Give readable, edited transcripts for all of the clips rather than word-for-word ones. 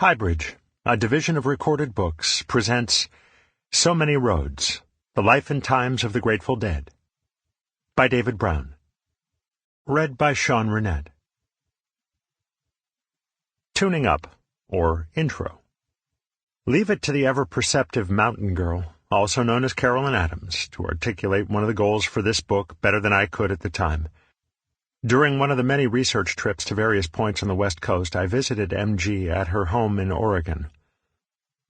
Highbridge, a division of Recorded Books, presents So Many Roads, The Life and Times of the Grateful Dead, by David Browne. Read by Sean Runnette. Tuning Up, or Intro. Leave it to the ever-perceptive mountain girl, also known as Carolyn Adams, to articulate one of the goals for this book better than I could at the time. During one of the many research trips to various points on the West Coast, I visited MG at her home in Oregon.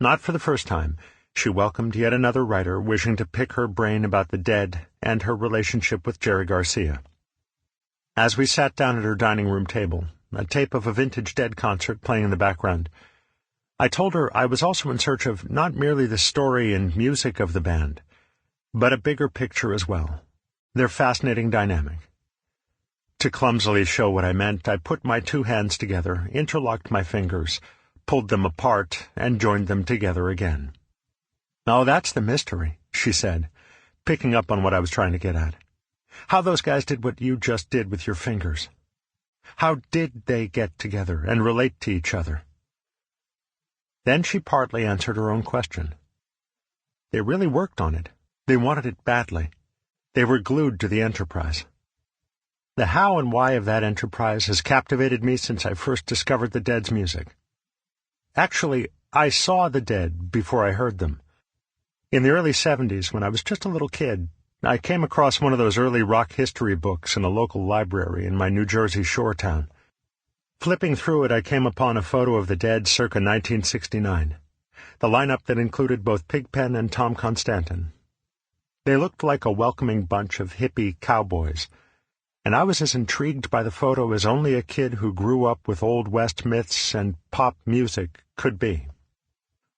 Not for the first time, she welcomed yet another writer wishing to pick her brain about the dead and her relationship with Jerry Garcia. As we sat down at her dining room table, a tape of a vintage Dead concert playing in the background, I told her I was also in search of not merely the story and music of the band, but a bigger picture as well, their fascinating dynamic. To clumsily show what I meant, I put my two hands together, interlocked my fingers, pulled them apart, and joined them together again. "Oh, that's the mystery," she said, picking up on what I was trying to get at. "How those guys did what you just did with your fingers. How did they get together and relate to each other?" Then she partly answered her own question. They really worked on it. They wanted it badly. They were glued to the enterprise. The how and why of that enterprise has captivated me since I first discovered the Dead's music. Actually, I saw the Dead before I heard them. In the early 70s, when I was just a little kid, I came across one of those early rock history books in a local library in my New Jersey shore town. Flipping through it, I came upon a photo of the Dead circa 1969, the lineup that included both Pigpen and Tom Constantin. They looked like a welcoming bunch of hippie cowboys, and I was as intrigued by the photo as only a kid who grew up with Old West myths and pop music could be.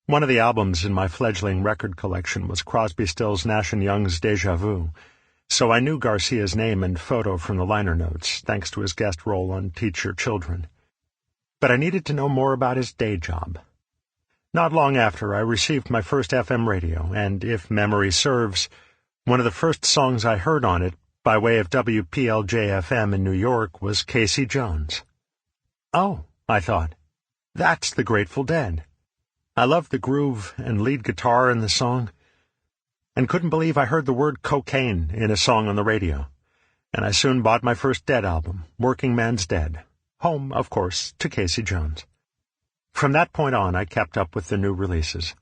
One of the albums in my fledgling record collection was Crosby, Stills, Nash & Young's Deja Vu, so I knew Garcia's name and photo from the liner notes, thanks to his guest role on Teach Your Children. But I needed to know more about his day job. Not long after, I received my first FM radio, and, if memory serves, one of the first songs I heard on it, by way of WPLJ-FM in New York, was Casey Jones. Oh, I thought, that's the Grateful Dead. I loved the groove and lead guitar in the song, and couldn't believe I heard the word cocaine in a song on the radio, and I soon bought my first Dead album, Working Man's Dead, home, of course, to Casey Jones. From that point on, I kept up with the new releases.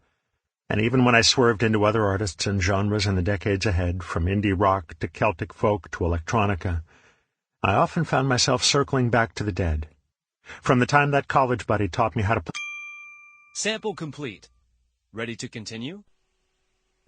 And even when I swerved into other artists and genres in the decades ahead, from indie rock to Celtic folk to electronica, I often found myself circling back to the Dead. From the time that college buddy taught me how to play. Sample complete. Ready to continue?